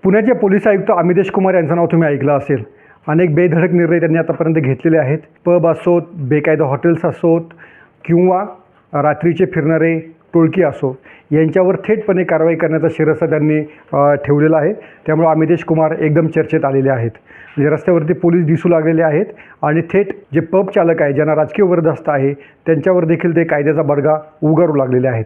पुण्याचे पोलीस आयुक्त अमितेश कुमार यांचं नाव तुम्ही ऐकलं असेल. अनेक बेधडक निर्णय त्यांनी आतापर्यंत घेतलेले आहेत. पब असोत, बेकायदा हॉटेल्स असोत किंवा रात्रीचे फिरणारे टोळकी असो, यांच्यावर थेटपणे कारवाई करण्याचा शिरस्ता त्यांनी ठेवलेला आहे. त्यामुळे अमितेश कुमार एकदम चर्चेत आलेले आहेत. म्हणजे रस्त्यावरती पोलीस दिसू लागलेले आहेत आणि थेट जे पब चालक आहे, ज्यांना राजकीय वरदहस्त आहे, त्यांच्यावर देखील ते कायद्याचा बडगा उगारू लागलेले आहेत.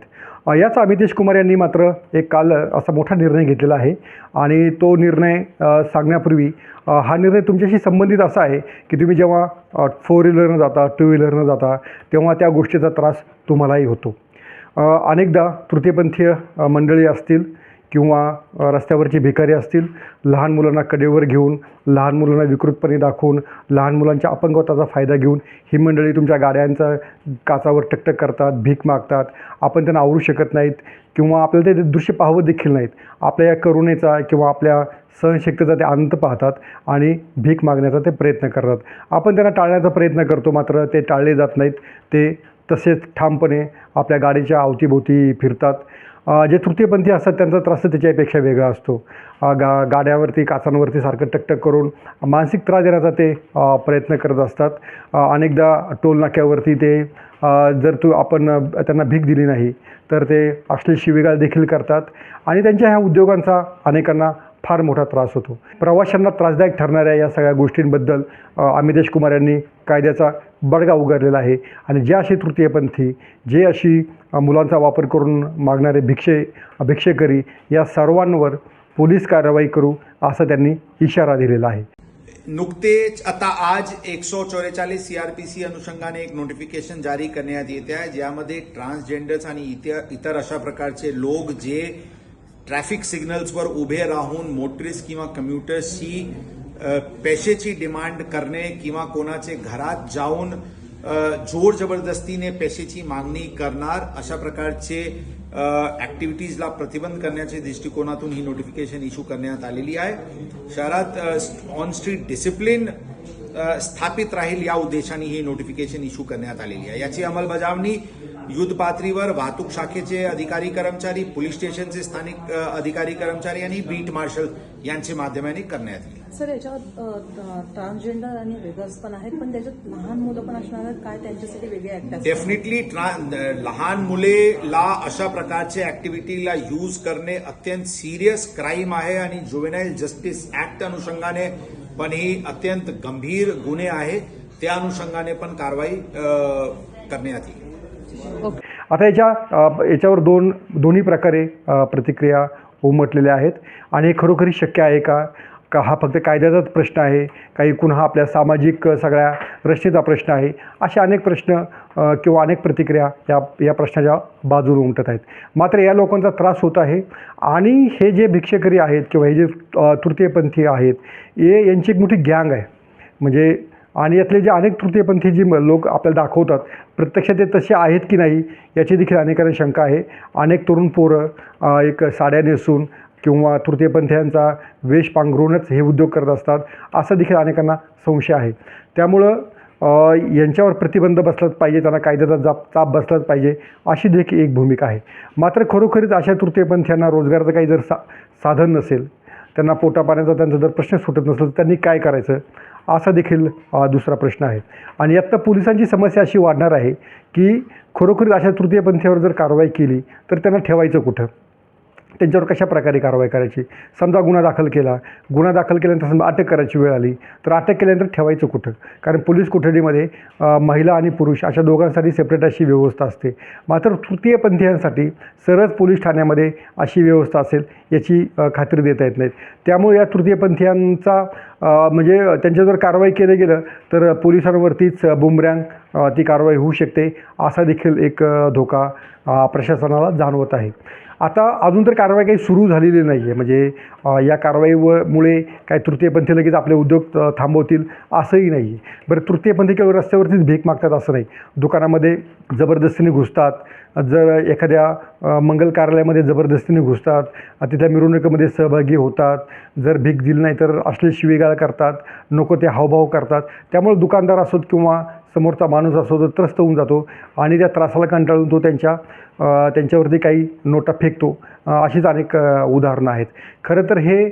याच अमितेश कुमार यांनी मात्र एक काल असा मोठा निर्णय घेतलेला आहे आणि तो निर्णय सांगण्यापूर्वी हा निर्णय तुमच्याशी संबंधित असा आहे की तुम्ही जेव्हा फोर व्हीलरनं जाता, टू व्हीलरनं जाता, तेव्हा त्या गोष्टीचा त्रास तुम्हालाही होतो. अनेकदा तृतीयपंथीय मंडळी असतील किंवा रस्त्यावरची भिकारी असतील, लहान मुलांना कडेवर घेऊन, लहान मुलांना विकृतपणे दाखवून, लहान मुलांच्या अपंगत्वाचा फायदा घेऊन ही मंडळी तुमच्या गाड्यांचा काचावर टकटक करतात, भीक मागतात. आपण त्यांना आवरू शकत नाहीत किंवा आपल्याला ते दृश्य पाहवत देखील नाहीत. आपल्या या करुणेचा किंवा आपल्या सहनशक्तीचा ते अंत पाहतात आणि भीक मागण्याचा ते प्रयत्न करतात. आपण त्यांना टाळण्याचा प्रयत्न करतो, मात्र ते टाळले जात नाहीत. ते तसेच ठामपणे आपल्या गाडीच्या अवतीभोवती फिरतात. जे तृतीयपंथी असतात त्यांचा त्रास त्याच्यापेक्षा वेगळा असतो. गाड्यावरती, काचांवरती सारखं टकटक करून मानसिक त्रास देण्याचा ते प्रयत्न करत असतात. अनेकदा टोल नाक्यावरती ते जर आपण त्यांना भीक दिली नाही तर ते अश्लील शिवीगाळ देखील करतात आणि त्यांच्या ह्या उद्योगांचा अनेकांना फार मोठा त्रास होतो. प्रवाशांना त्रासदायक ठरणाऱ्या या सगळ्या गोष्टींबद्दल अमितेश कुमार यांनी कायद्याचा बडगा उगारलेला आहे आणि जे असे तृतीयपंथी, जे अशी मुलांचा वापर करून मागणारे भिक्षेकरी, या सर्वांवर पोलीस कारवाई करू असा त्यांनी इशारा दिलेला आहे. नुकतेच आता आज 144 सीआरपीसी अनुषंगाने एक नोटिफिकेशन जारी करण्यात येते आहे, ज्यामध्ये ट्रान्सजेंडर्स आणि इतर अशा प्रकारचे लोक जे ट्रॅफिक सिग्नल्सवर उभे राहून मोटरिस्ट किंवा कम्युटर्सची पैशाची डिमांड करणे किंवा कोणाचे घरात जाऊन जोर जबरदस्तीने पैशाची मागणी करणार अशा प्रकारचे ऍक्टिव्हिटीजला प्रतिबंध करण्याच्या दृष्टिकोनातून ही नोटिफिकेशन इश्यू करण्यात आलेली आहे. शहरात ऑन स्ट्रीट डिसिप्लिन स्थापित राहील या उद्देशाने ही नोटिफिकेशन इश्यू करण्यात आलेली आहे. याची अंमलबजावणी युद्ध पातळीवर वाहतूक शाखेचे अधिकारी कर्मचारी, पोलीस स्टेशनचे स्थानिक अधिकारी कर्मचारी आणि बीट मार्शल यांच्या माध्यमाने करण्यात येईल. सर, याच्यात ट्रान्सजेंडर आणि वेगळंच पण आहेत, पण त्याच्यात लहान मुलं पण असणार आहेत, काय त्यांच्यासाठी वेगळे ऍक्ट? डेफिनेटली लहान मुलेला अशा प्रकारच्या ऍक्टिव्हिटीला यूज करणे अत्यंत सिरियस क्राईम आहे आणि जुवेनाईल जस्टिस ऍक्ट अनुषंगाने पण ही अत्यंत गंभीर गुन्हे आहे. त्या अनुषंगाने पण कारवाई करण्यात येईल. आता याच्यावर दोन्ही प्रकारे प्रतिक्रिया उमटलेल्या आहेत आणि हे खरोखरी शक्य आहे का हा फक्त कायद्याचाच प्रश्न आहे, काही एकूण हा आपल्या सामाजिक सगळ्या रचनेचा प्रश्न आहे, असे अनेक प्रश्न किंवा अनेक प्रतिक्रिया या प्रश्नाच्या बाजूला उमटत आहेत. मात्र या लोकांचा त्रास होत आहे आणि हे जे भिक्षेकरी आहेत किंवा हे जे तृतीयपंथी आहेत, यांची एक मोठी गँग आहे. म्हणजे आणि यातले जे अनेक तृतीयपंथी जी लोक आपल्याला दाखवतात, प्रत्यक्षात ते तसे आहेत की नाही याची देखील अनेकांना शंका आहे. अनेक तरुण पोरं एक साड्या नेसून किंवा तृतीयपंथीयांचा वेश पांघरूनच हे उद्योग करत असतात, असं देखील अनेकांना संशय आहे. त्यामुळं यांच्यावर प्रतिबंध बसलाच पाहिजे, त्यांना कायद्याचा चाप बसलाच पाहिजे, अशी देखील एक भूमिका आहे. मात्र खरोखरीच अशा तृतीयपंथीयांना रोजगाराचं काही जर साधन नसेल, त्यांना पोटापाण्याचा त्यांचा जर प्रश्न सुटत नसेल तर त्यांनी काय करायचं, असा देखील दुसरा प्रश्न आहे. आणि यात पोलिसांची समस्या अशी वाढणार आहे की खरोखरीच अशा तृतीयपंथीवर जर कारवाई केली तर त्यांना ठेवायचं कुठं, त्यांच्यावर कशा प्रकारे कारवाई करायची. समजा गुन्हा दाखल केल्यानंतर समजा अटक करायची वेळ आली तर अटक केल्यानंतर ठेवायचं कुठं, कारण पोलीस कोठडीमध्ये महिला आणि पुरुष अशा दोघांसाठी सेपरेट अशी व्यवस्था असते. मात्र तृतीयपंथीयांसाठी सरळ पोलीस ठाण्यामध्ये अशी व्यवस्था असेल याची खात्री देता येत नाहीत. त्यामुळे या तृतीयपंथीयांचा म्हणजे त्यांच्यावर कारवाई केलं गेलं तर पोलिसांवरतीच बुमरँग ती कारवाई होऊ शकते, असा देखील एक धोका प्रशासनाला जाणवत आहे. आता अजून तर कारवाई काही सुरू झालेली नाही आहे. म्हणजे या कारवाईमुळे काही तृतीयपंथी लगेच आपले उद्योग थांबवतील असंही नाही आहे. बरं, तृतीयपंथी केवळ रस्त्यावरतीच भीक मागतात असं नाही, दुकानामध्ये जबरदस्तीने घुसतात, जर एखाद्या मंगल कार्यालयामध्ये जबरदस्तीने घुसतात, तिथल्या मिरवणुकीमध्ये सहभागी होतात, जर भीक दिली नाही तर अश्लील शिवीगाळ करतात, नको ते हावभाव करतात. त्यामुळे दुकानदार असोत किंवा समोरचा माणूस असतो तो त्रस्त होऊन जातो आणि त्या त्रासाला कंटाळून तो त्यांच्यावरती काही नोटा फेकतो. अशीच अनेक उदाहरणं आहेत. खरं तर हे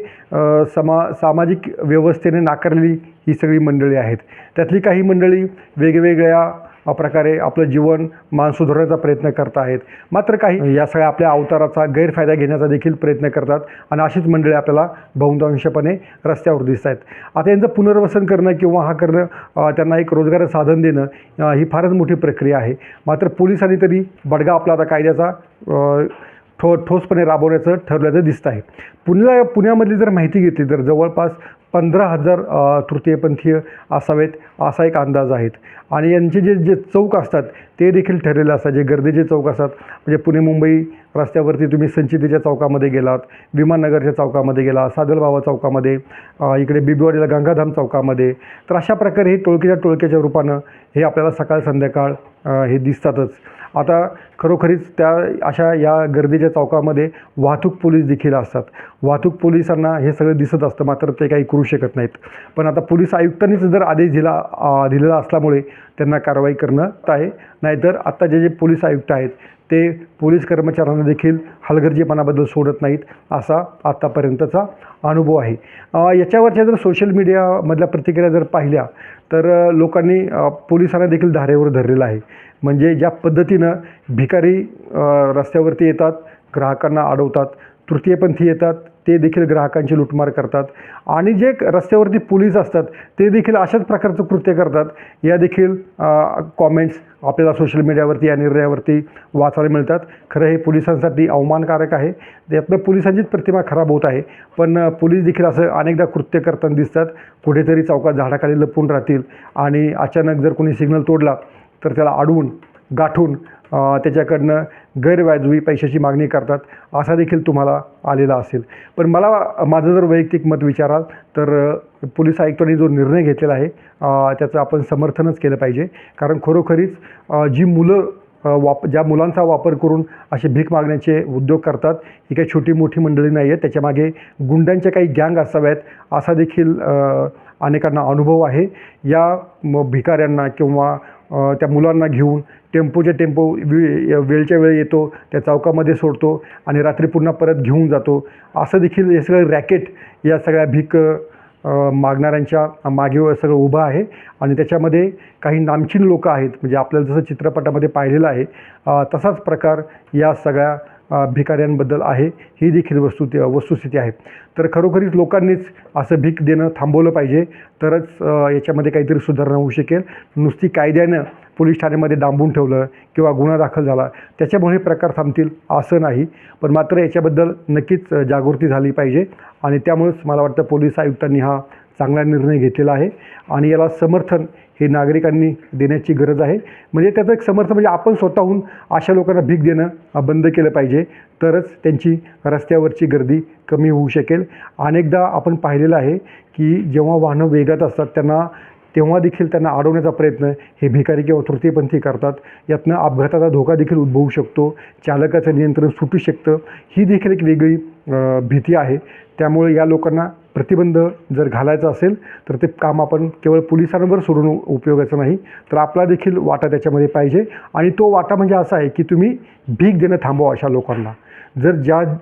सामाजिक व्यवस्थेने नाकारलेली ही सगळी मंडळी आहेत. त्यातली काही मंडळी वेगवेगळ्या प्रकारे आपलं जीवनमान सुधारण्याचा प्रयत्न करत आहेत, मात्र काही या सगळ्या आपल्या अवताराचा गैरफायदा घेण्याचा देखील प्रयत्न करतात आणि अशीच मंडळी आपल्याला बहुतांशपणे रस्त्यावर दिसत आहेत. आता यांचं पुनर्वसन करणं किंवा हा करणं त्यांना एक रोजगाराचं साधन देणं ही फारच मोठी प्रक्रिया आहे. मात्र पोलिसांनी तरी बडगा आपला आता कायद्याचा ठोसपणे राबवण्याचं ठरल्याचं दिसतं आहे. पुण्यामधली जर माहिती घेतली तर जवळपास 15,000 तृतीयपंथीय असावेत असा एक अंदाज आहेत. आणि यांचे जे चौक असतात ते देखील ठरलेले असतात. जे गर्दीचे चौक असतात म्हणजे पुणे मुंबई रस्त्यावरती तुम्ही संचितीच्या चौकामध्ये गेलात, विमाननगरच्या चौकामध्ये गेला, सादलबाबा चौकामध्ये, इकडे बिबीवाडीला गंगाधाम चौकामध्ये, तर अशा प्रकारे हे टोळक्याच्या रूपानं हे आपल्याला सकाळ संध्याकाळ हे दिसतातच. आता खरोखरीच अशा या गर्दीच्या चौकामध्ये वाहतूक पोलीस देखील असतात. वाहतूक पोलिसांना हे सगळं दिसत असतं, मात्र ते काही करू शकत नाहीत. पण आता पोलीस आयुक्तांनीच जर आदेश दिलेला असल्यामुळे त्यांना कारवाई करणं आहे. नाहीतर आत्ता जे पोलीस आयुक्त आहेत ते पोलीस कर्मचाऱ्यांना देखील हलगर्जीपणाबद्दल सोडत नाहीत असा आत्तापर्यंतचा अनुभव आहे. याच्यावरच्या जर सोशल मीडियामधल्या प्रतिक्रिया जर पाहिल्या तर लोकांनी पोलिसांना देखील धारेवर धरलेलं आहे. म्हणजे ज्या पद्धतीनं भिकारी रस्त्यावरती येतात, ग्राहकांना अडवतात, तृतीयपंथी येतात, ते देखील ग्राहकांची लुटमार करतात आणि जे रस्त्यावरती पोलीस असतात ते देखील अशाच प्रकारचं कृत्य करतात. या देखील कॉमेंट्स आपल्याला सोशल मीडियावरती या निर्णयावरती वाचायला मिळतात. खरं हे पोलिसांसाठी अवमानकारक आहे. त्यातनं पोलिसांचीच प्रतिमा खराब होत आहे. पण पोलीस देखील असं अनेकदा कृत्य करताना दिसतात. कुठेतरी चौकात झाडाखाली लपून राहतील आणि अचानक जर कोणी सिग्नल तोडला तर त्याला अडवून गाठून त्याच्याकडनं गैरवाजवी पैशाची मागणी करतात. असा देखील तुम्हाला आलेला असेल. पण माझं जर वैयक्तिक मत विचाराल तर पोलीस आयुक्तांनी जो निर्णय घेतलेला आहे त्याचं आपण समर्थनच केलं पाहिजे. कारण खरोखरीच जी मुलं ज्या मुलांचा वापर करून असे भीक मागण्याचे उद्योग करतात ही काही छोटी मोठी मंडळी नाही आहेत. त्याच्यामागे गुंडांच्या काही गँग असाव्यात असा देखील अनेकांना अनुभव आहे. या भिकाऱ्यांना किंवा त्या मुलांना घेऊन टेम्पो वेळच्या वेळी येतो, त्या चौकामध्ये सोडतो आणि रात्री पुन्हा परत घेऊन जातो. असं देखील हे सगळं रॅकेट या सगळ्या भीक मागणाऱ्यांच्या मागे सगळं उभं आहे. आणि त्याच्यामध्ये काही नामचीन लोकं आहेत. म्हणजे आपल्याला जसं चित्रपटामध्ये पाहिलेलं आहे तसाच प्रकार या सगळ्या भिकाऱ्यांबद्दल आहे. ही देखील वस्तुस्थिती आहे. तर खरोखरीच लोकांनीच असं भीक देणं थांबवलं पाहिजे, तरच याच्यामध्ये काहीतरी सुधारणा होऊ शकेल. नुसती कायद्यानं पोलीस ठाण्यामध्ये डांबून ठेवलं किंवा गुन्हा दाखल झाला त्याच्यामुळे हे प्रकार थांबतील असं नाही. पण मात्र याच्याबद्दल नक्कीच जागृती झाली पाहिजे आणि त्यामुळेच मला वाटतं पोलीस आयुक्तांनी हा चांगला निर्णय घेतलेला आहे आणि याला समर्थन हे नागरिकांनी देण्याची गरज आहे. म्हणजे त्याचं एक समर्थन म्हणजे आपण स्वतःहून अशा लोकांना भीक देणं बंद केलं पाहिजे, तरच त्यांची रस्त्यावरची गर्दी कमी होऊ शकेल. अनेकदा आपण पाहिलेलं आहे की जेव्हा वाहनं वेगात असतात तेव्हा देखील त्यांना अडवण्याचा प्रयत्न हे भिकारी किंवा तृतीयपंथी करतात. यातनं अपघाताचा धोका देखील उद्भवू शकतो, चालकाचं नियंत्रण सुटू शकतं. ही देखील एक वेगळी भीती आहे. त्यामुळे या लोकांना प्रतिबंध जर घालायचा असेल तर ते काम आपण केवळ पोलिसांवर सोडून उपयोगाचं नाही, तर आपला देखील वाटा त्याच्यामध्ये पाहिजे. आणि तो वाटा म्हणजे असा आहे की तुम्ही भीक देणं थांबवा अशा लोकांना. जर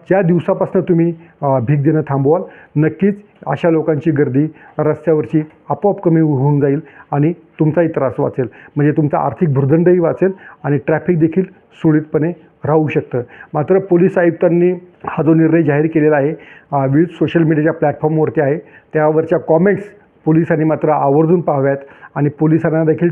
ज्या दिवसापासून तुम्ही भीक देणं थांबवाल नक्कीच अशा लोकांची गर्दी रस्त्यावरची आपोआप कमी होऊन जाईल आणि तुमचाही त्रास वाचेल. म्हणजे तुमचा आर्थिक भुर्दंडही वाचेल आणि ट्रॅफिक देखील सुरळीतपणे राहू शकतं. मात्र पोलीस आयुक्तांनी हा जो निर्णय जाहीर केलेला आहे विविध सोशल मीडियाच्या प्लॅटफॉर्मवरती आहे, त्यावरच्या कॉमेंट्स पोलिसांनी मात्र आवर्जून पाहाव्यात. आणि पोलिसांना देखील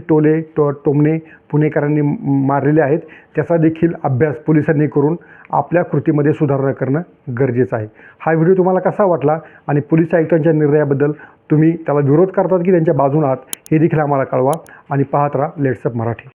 टोमणे पुणेकरांनी मारलेले आहेत, त्याचा देखील अभ्यास पोलिसांनी करून आपल्या कृतीमध्ये सुधारणा करणं गरजेचं आहे. हा व्हिडिओ तुम्हाला कसा वाटला आणि पोलीस आयुक्तांच्या निर्णयाबद्दल तुम्ही त्याला विरोध करतात की त्यांच्या बाजूने आहात हे देखील आम्हाला कळवा. आणि पाहत राहा लेट्सअप मराठी.